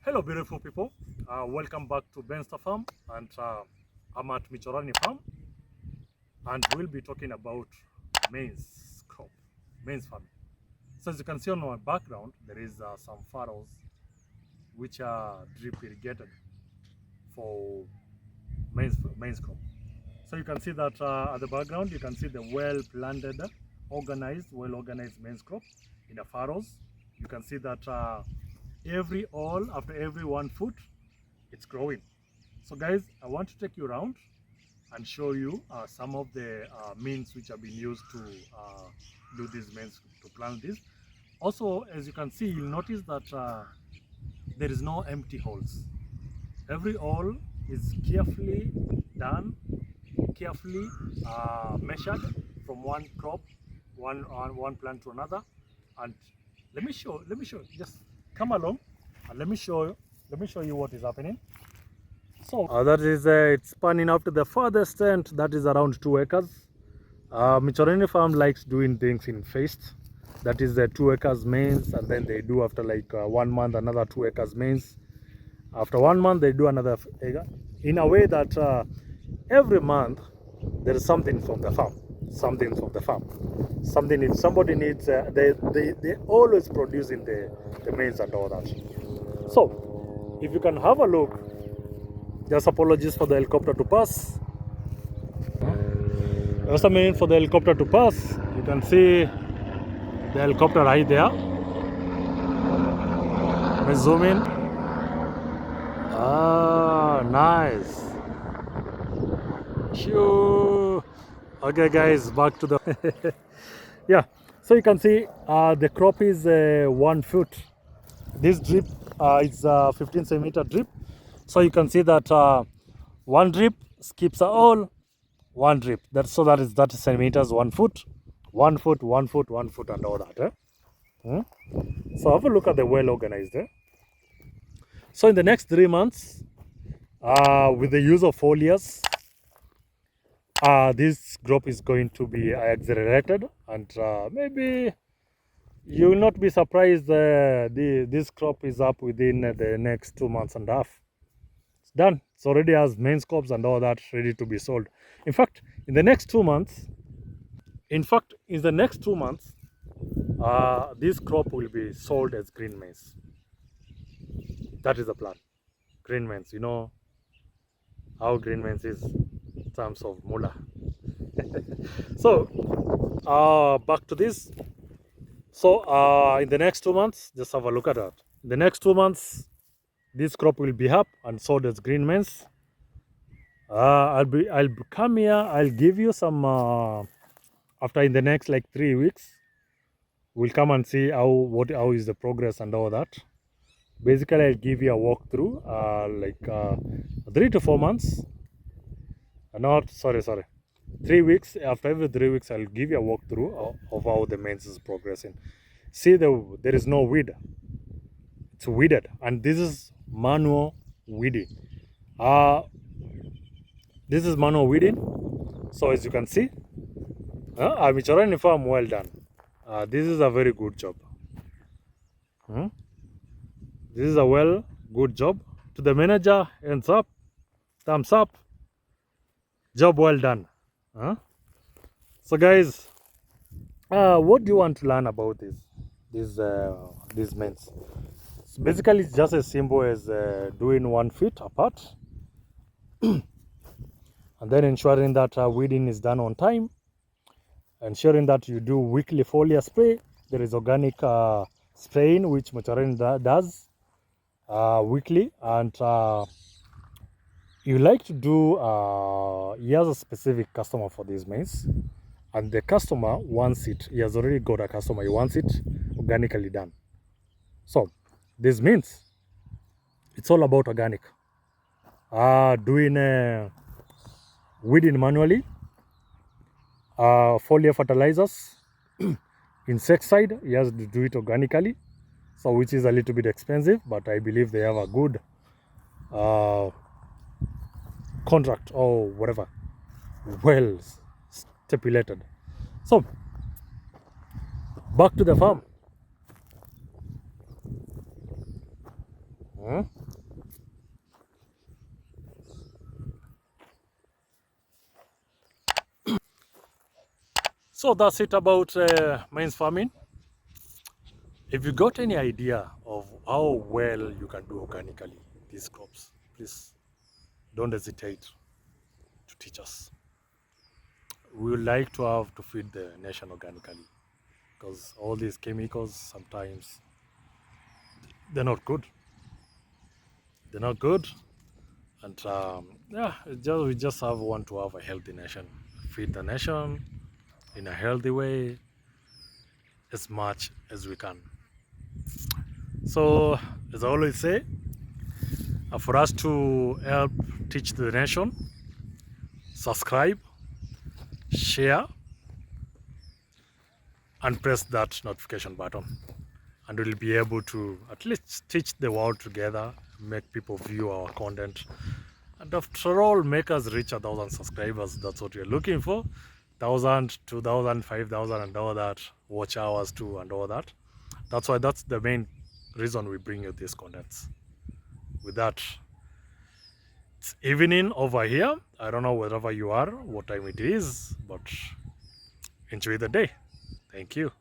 Hello beautiful people, welcome back to Benster Farm, and I'm at Michorani Farm, and we'll be talking about maize crop, maize farming. So as you can see on my background, there is some furrows which are drip irrigated for maize crop. So you can see that at the background, you can see the well-planted, well-organized maize crop in the furrows. You can see that after every 1 foot, it's growing. So guys, I want to take you around and show you some of the means which have been used to do these maize, to plant this. Also, as you can see, you'll notice that there is no empty holes. Every hole is carefully done, carefully measured from one crop, one plant to another. And let me show. Just come along and let me show you what is happening. So that is it's spanning up to the farthest end. That is around 2 acres. Michorani farm likes doing things in phases. That is the 2 acres maize, and then they do after like 1 month another 2 acres maize. After 1 month they do another acre. In a way that every month there is something from the farm. Something if somebody needs, they always producing the maize and all that. So if you can have a look, just apologies for the helicopter to pass. Just a minute for the helicopter to pass. You can see the helicopter right there. Let me zoom in. Ah, nice. Shoo. Okay guys, back to the yeah, so you can see the crop is 1 foot. This drip is a 15 centimeter drip. So you can see that one drip skips a hole, one drip. That is 30 centimeters, 1 foot, 1 foot, 1 foot, 1 foot, and all that. So have a look at the well organized. So in the next 3 months, with the use of foliars, this crop is going to be accelerated, and maybe you will not be surprised this crop is up within the next 2 months and a half. It's done. It's already has main scopes and all that ready to be sold. In fact, in the next 2 months, this crop will be sold as green maize. That is the plan. Green maize, you know how green maize is in terms of mullah. So back to this. So in the next 2 months, just have a look at that. In the next 2 months, this crop will be up and sold as green maize. I'll come here. I'll give you some after in the next like 3 weeks. We'll come and see how is the progress and all that. Basically, I'll give you a walkthrough, like 3 to 4 months. Not sorry, 3 weeks. After every 3 weeks, I'll give you a walkthrough of how the maize is progressing. See, there is no weed. It's weeded, and this is manual weeding. This is manual weeding. So as you can see, Michorani farm, well done. This is a very good job. This is a good job. To the manager, hands up, thumbs up. Job well done. So guys, what do you want to learn about these maize? So basically, it's just as simple as doing 1 feet apart, and then ensuring that weeding is done on time, ensuring that you do weekly foliar spray. There is organic spraying which Michorani does weekly, and you like to do, he has a specific customer for this maize, and the customer wants it. He has already got a customer. He wants it organically done. So this means it's all about organic. Doing weeding manually, foliar fertilizers, insecticide, he has to do it organically, so which is a little bit expensive, but I believe they have a good contract or whatever, well stipulated. So back to the farm. Hmm? So that's it about maize farming. If you got any idea of how well you can do organically these crops, please don't hesitate to teach us. We would like to have to feed the nation organically because all these chemicals sometimes they're not good. They're not good, and yeah, we just have want to have a healthy nation, feed the nation in a healthy way as much as we can. So, as I always say, for us to help teach the nation, subscribe, share, and press that notification button. And we'll be able to at least teach the world together, make people view our content. And after all, make us reach 1,000 subscribers. That's what we're looking for. 1,000, 2,000, 5,000, and all that. Watch hours too, and all that. That's the main reason we bring you these contents. With that, it's evening over here. I don't know wherever you are, what time it is, but enjoy the day. Thank you.